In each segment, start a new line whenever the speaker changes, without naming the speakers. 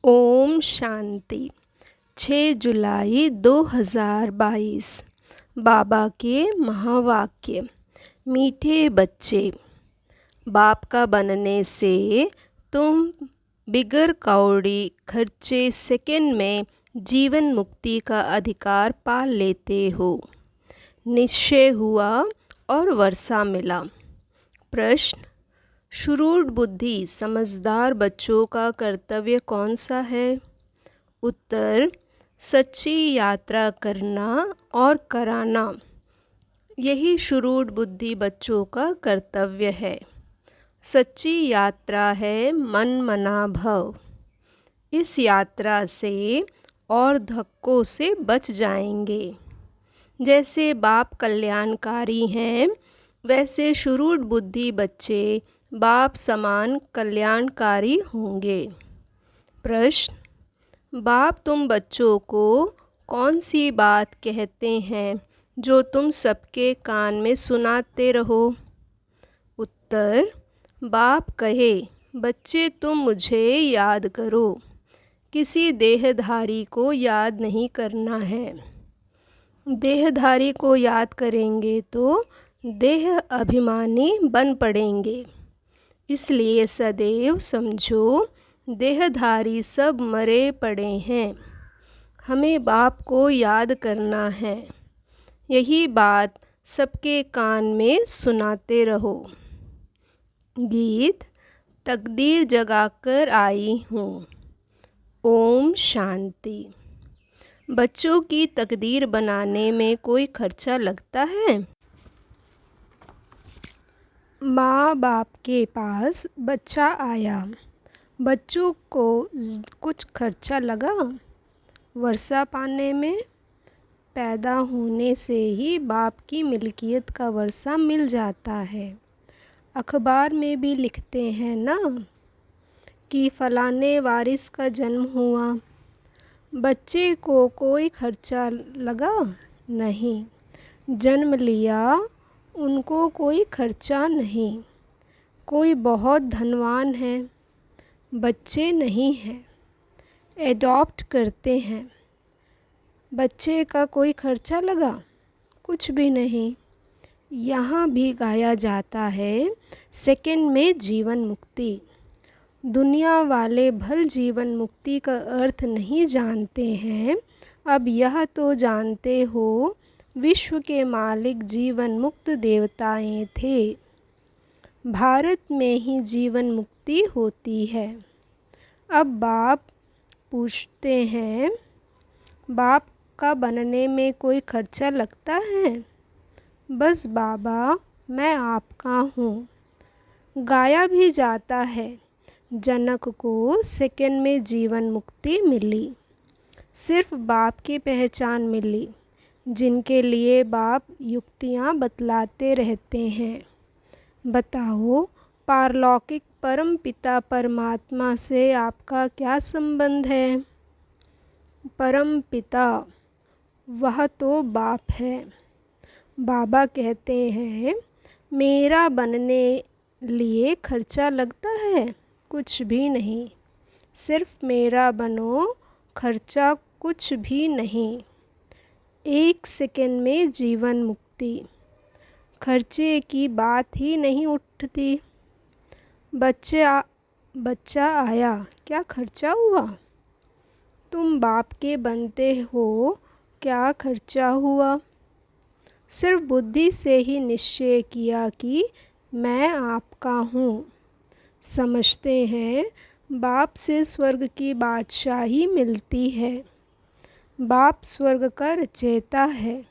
ओम शांति। 6 जुलाई 2022। बाबा के महावाक्य। मीठे बच्चे, बाप का बनने से तुम बिगर कौड़ी खर्चे सेकंड में जीवन मुक्ति का अधिकार पा लेते हो। निश्चय हुआ और वर्षा मिला। प्रश्न: शुरूढ़ बुद्धि समझदार बच्चों का कर्तव्य कौन सा है? उत्तर: सच्ची यात्रा करना और कराना। यही शुरूढ़ बुद्धि बच्चों का कर्तव्य है। सच्ची यात्रा है मन मना भव। इस यात्रा से और धक्कों से बच जाएंगे। जैसे बाप कल्याणकारी हैं, वैसे शुरूढ़ बुद्धि बच्चे बाप समान कल्याणकारी होंगे। प्रश्न: बाप तुम बच्चों को कौन सी बात कहते हैं जो तुम सबके कान में सुनाते रहो? उत्तर: बाप कहे, बच्चे तुम मुझे याद करो। किसी देहधारी को याद नहीं करना है। देहधारी को याद करेंगे तो देह अभिमानी बन पड़ेंगे। इसलिए सदैव समझो, देहधारी सब मरे पड़े हैं। हमें बाप को याद करना है। यही बात सबके कान में सुनाते रहो। गीत: तकदीर जगाकर आई हूँ। ओम शांति। बच्चों की तकदीर बनाने में कोई खर्चा लगता है? माँ बाप के पास बच्चा आया। बच्चों को कुछ खर्चा लगा? वर्षा पाने में? पैदा होने से ही बाप की मिल्कियत का वर्षा मिल जाता है। अखबार में भी लिखते हैं ना कि फलाने वारिस का जन्म हुआ। बच्चे को कोई खर्चा लगा? नहीं। जन्म लिया, उनको कोई खर्चा नहीं। कोई बहुत धनवान है, बच्चे नहीं हैं, एडॉप्ट करते हैं। बच्चे का कोई खर्चा लगा? कुछ भी नहीं। यहाँ भी गाया जाता है सेकंड में जीवन मुक्ति। दुनिया वाले भल जीवन मुक्ति का अर्थ नहीं जानते हैं। अब यह तो जानते हो, विश्व के मालिक जीवन मुक्त देवताएं थे। भारत में ही जीवन मुक्ति होती है। अब बाप पूछते हैं, बाप का बनने में कोई खर्चा लगता है? बस बाबा, मैं आपका हूँ। गाया भी जाता है, जनक को सेकंड में जीवन मुक्ति मिली। सिर्फ बाप की पहचान मिली, जिनके लिए बाप युक्तियाँ बतलाते रहते हैं। बताओ, पारलौकिक परम पिता परमात्मा से आपका क्या संबंध है? परम पिता, वह तो बाप है। बाबा कहते हैं, मेरा बनने लिए खर्चा लगता है? कुछ भी नहीं। सिर्फ मेरा बनो, खर्चा कुछ भी नहीं। 1 सेकंड में जीवन मुक्ति। खर्चे की बात ही नहीं उठती। बच्चा आया, क्या खर्चा हुआ? तुम बाप के बनते हो, क्या खर्चा हुआ? सिर्फ बुद्धि से ही निश्चय किया कि मैं आपका हूँ। समझते हैं, बाप से स्वर्ग की बादशाही मिलती है। बाप स्वर्ग का रचयिता है।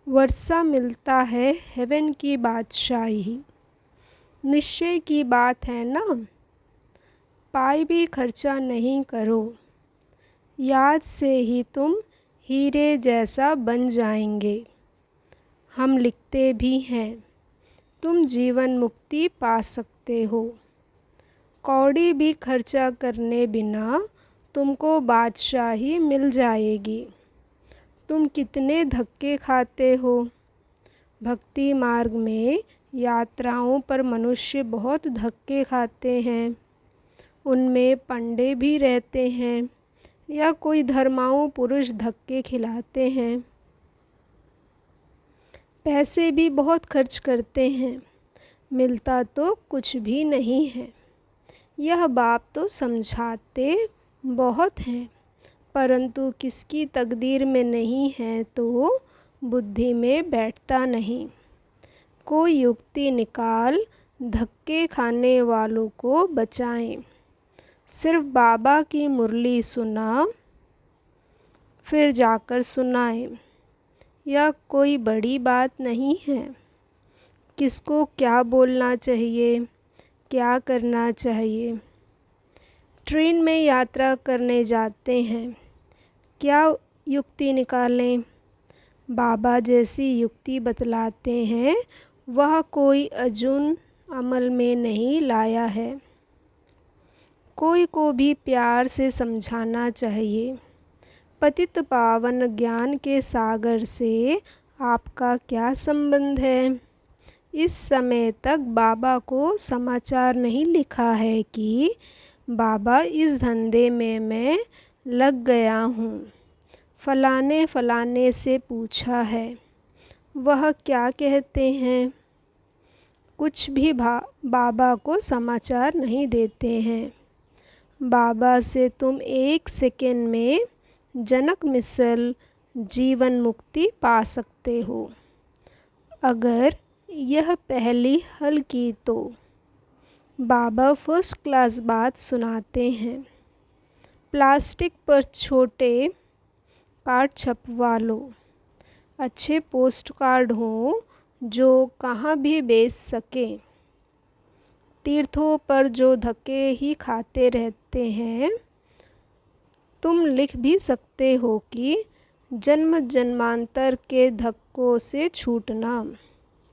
वर्षा मिलता है हेवन की बादशाही। निश्चय की बात है ना। पाई भी खर्चा नहीं करो। याद से ही तुम हीरे जैसा बन जाएंगे। हम लिखते भी हैं, तुम जीवन मुक्ति पा सकते हो। कौड़ी भी खर्चा करने बिना तुमको बादशाही मिल जाएगी। तुम कितने धक्के खाते हो। भक्ति मार्ग में यात्राओं पर मनुष्य बहुत धक्के खाते हैं। उनमें पंडे भी रहते हैं या कोई धर्माऊ पुरुष धक्के खिलाते हैं। पैसे भी बहुत खर्च करते हैं, मिलता तो कुछ भी नहीं है। यह बाप तो समझाते बहुत हैं, परंतु किसकी तकदीर में नहीं है तो बुद्धि में बैठता नहीं। कोई युक्ति निकाल धक्के खाने वालों को बचाएं। सिर्फ बाबा की मुरली सुना फिर जाकर सुनाएं। यह कोई बड़ी बात नहीं है। किसको क्या बोलना चाहिए, क्या करना चाहिए। ट्रेन में यात्रा करने जाते हैं, क्या युक्ति निकालें। बाबा जैसी युक्ति बतलाते हैं वह कोई अजून अमल में नहीं लाया है। कोई को भी प्यार से समझाना चाहिए। पतित पावन ज्ञान के सागर से आपका क्या संबंध है। इस समय तक बाबा को समाचार नहीं लिखा है कि बाबा इस धंधे में मैं लग गया हूँ। फलाने फलाने से पूछा है, वह क्या कहते हैं। कुछ भी बाबा को समाचार नहीं देते हैं। बाबा से तुम 1 सेकंड में जनक मिसल जीवन मुक्ति पा सकते हो, अगर यह पहली हल की तो। बाबा फर्स्ट क्लास बात सुनाते हैं। प्लास्टिक पर छोटे कार्ड छपवा लो। अच्छे पोस्ट कार्ड हों जो कहाँ भी बेच सकें। तीर्थों पर जो धक्के ही खाते रहते हैं, तुम लिख भी सकते हो कि जन्म जन्मांतर के धक्कों से छूटना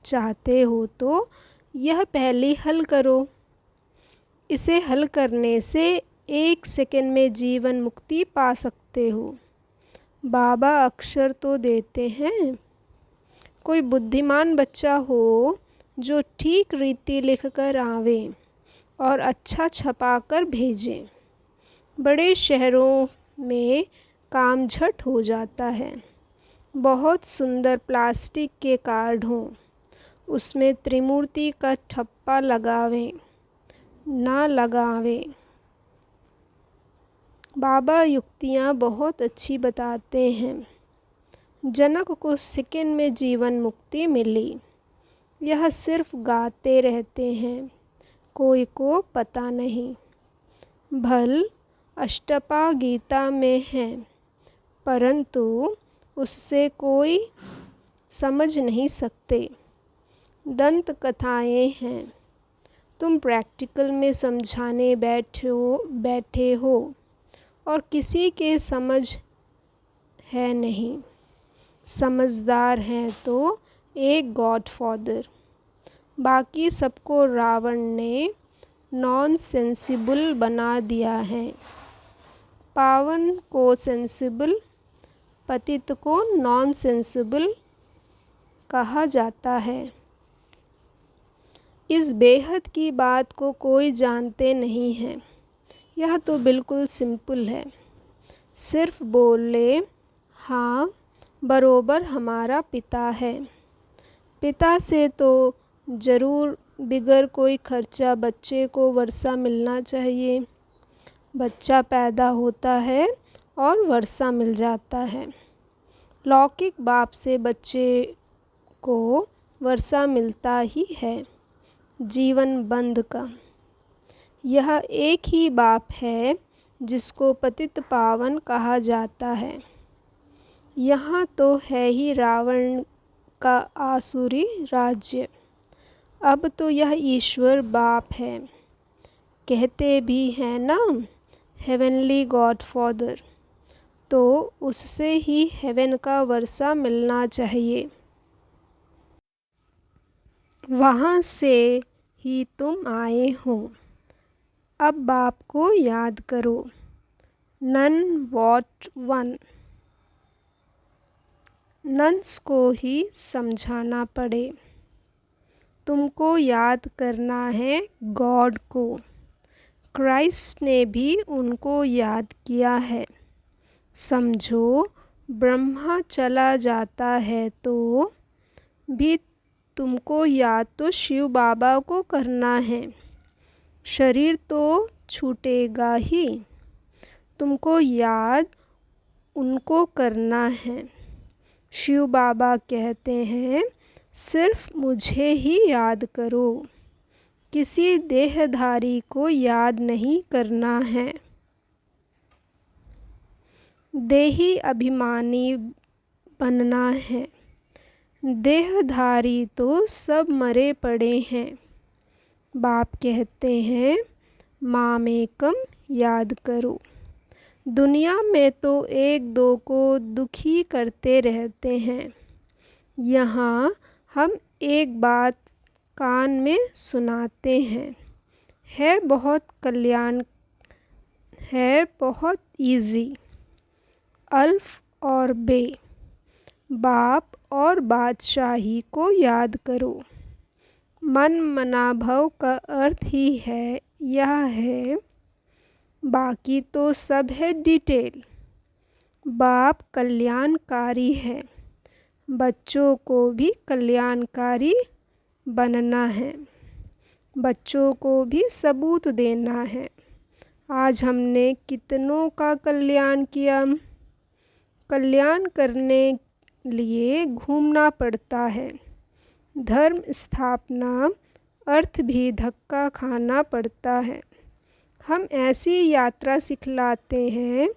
चाहते हो तो यह पहली हल करो। इसे हल करने से 1 सेकंड में जीवन मुक्ति पा सकते हो। बाबा अक्षर तो देते हैं। कोई बुद्धिमान बच्चा हो जो ठीक रीति लिख कर आवे और अच्छा छपा कर भेजे। बड़े शहरों में काम झट हो जाता है। बहुत सुंदर प्लास्टिक के कार्ड हों, उसमें त्रिमूर्ति का ठप्पा लगावें ना लगावें। बाबा युक्तियाँ बहुत अच्छी बताते हैं। जनक को सेकंड में जीवन मुक्ति मिली। यह सिर्फ गाते रहते हैं, कोई को पता नहीं। भल अष्टपा गीता में है, परंतु उससे कोई समझ नहीं सकते। दंत कथाएँ हैं, तुम प्रैक्टिकल में समझाने बैठे हो और किसी के समझ है नहीं। समझदार हैं तो एक गॉडफादर, बाकी सबको रावण ने नॉन सेंसिबल बना दिया है। पावन को सेंसिबल, पतित को नॉन सेंसिबल कहा जाता है। इस बेहद की बात को कोई जानते नहीं है। यह तो बिल्कुल सिंपल है। सिर्फ बोले हाँ बरोबर हमारा पिता है। पिता से तो ज़रूर बिगर कोई खर्चा बच्चे को वर्षा मिलना चाहिए। बच्चा पैदा होता है और वर्षा मिल जाता है। लौकिक बाप से बच्चे को वर्षा मिलता ही है, जीवन बंध का। यह एक ही बाप है जिसको पतित पावन कहा जाता है। यहाँ तो है ही रावण का आसुरी राज्य। अब तो यह ईश्वर बाप है। कहते भी हैं ना, हेवनली गॉडफादर, तो उससे ही हेवन का वर्षा मिलना चाहिए। वहाँ से ही तुम आए हो। अब बाप को याद करो। None what one. नन्स को ही समझाना पड़े। तुमको याद करना है गॉड को। क्राइस्ट ने भी उनको याद किया है। समझो, ब्रह्मा चला जाता है तो भी तुमको याद तो शिव बाबा को करना है। शरीर तो छूटेगा ही, तुमको याद उनको करना है। शिव बाबा कहते हैं, सिर्फ मुझे ही याद करो, किसी देहधारी को याद नहीं करना है। देही अभिमानी बनना है, देहधारी तो सब मरे पड़े हैं। बाप कहते हैं, मामेकम याद करो। दुनिया में तो एक दो को दुखी करते रहते हैं। यहाँ हम एक बात कान में सुनाते हैं, है बहुत इजी। अल्फ और बे, बाप और बादशाही को याद करो। मन मनाभव का अर्थ ही है यह है, बाकी तो सब है डिटेल। बाप कल्याणकारी है, बच्चों को भी कल्याणकारी बनना है, बच्चों को भी सबूत देना है। आज हमने कितनों का कल्याण किया। कल्याण करने लिए घूमना पड़ता है। धर्म स्थापना अर्थ भी धक्का खाना पड़ता है। हम ऐसी यात्रा सिखलाते हैं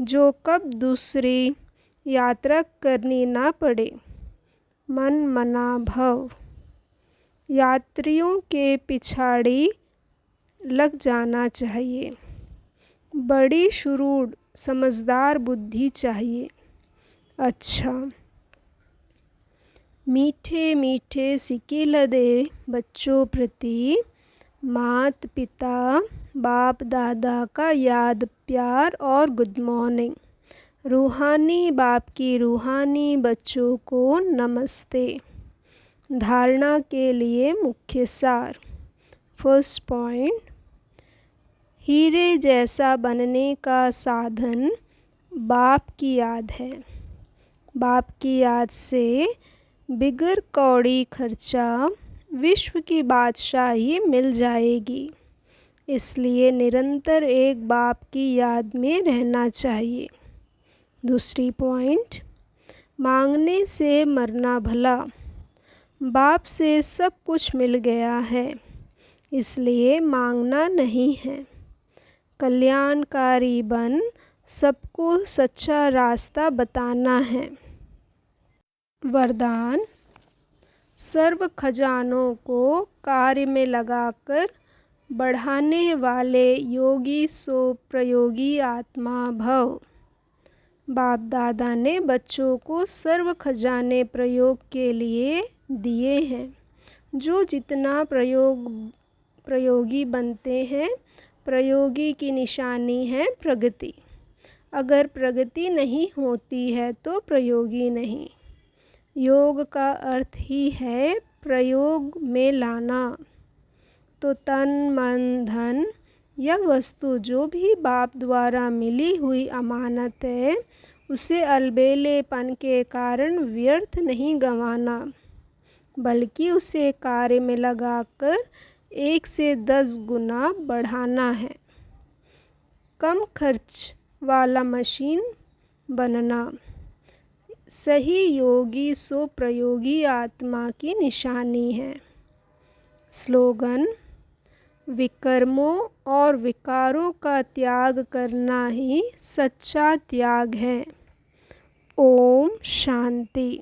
जो कब दूसरी यात्रा करनी ना पड़े। मन मना भव, यात्रियों के पिछाड़ी लग जाना चाहिए। बड़ी शुरूड समझदार बुद्धि चाहिए। अच्छा, मीठे मीठे सिकिल दे बच्चों प्रति मात पिता बाप दादा का याद प्यार और गुड मॉर्निंग। रूहानी बाप की रूहानी बच्चों को नमस्ते। धारणा के लिए मुख्य सार। फर्स्ट पॉइंट, हीरे जैसा बनने का साधन बाप की याद है। बाप की याद से बिगर कौड़ी खर्चा विश्व की बादशाही मिल जाएगी। इसलिए निरंतर एक बाप की याद में रहना चाहिए। दूसरी पॉइंट, मांगने से मरना भला। बाप से सब कुछ मिल गया है, इसलिए मांगना नहीं है। कल्याणकारी बन सबको सच्चा रास्ता बताना है। वरदान, सर्व खजानों को कार्य में लगाकर बढ़ाने वाले योगी सो प्रयोगी आत्मा भव। बाप दादा ने बच्चों को सर्व खजाने प्रयोग के लिए दिए हैं। जो जितना प्रयोगी बनते हैं, प्रयोगी की निशानी है प्रगति। अगर प्रगति नहीं होती है तो प्रयोगी नहीं। योग का अर्थ ही है प्रयोग में लाना। तो तन मन धन या वस्तु जो भी बाप द्वारा मिली हुई अमानत है, उसे अलबेलेपन के कारण व्यर्थ नहीं गंवाना, बल्कि उसे कार्य में लगाकर 1 से 10 गुना बढ़ाना है। कम खर्च वाला मशीन बनना सही योगी सो प्रयोगी आत्मा की निशानी है। स्लोगन, विकर्मों और विकारों का त्याग करना ही सच्चा त्याग है। ओम शांति।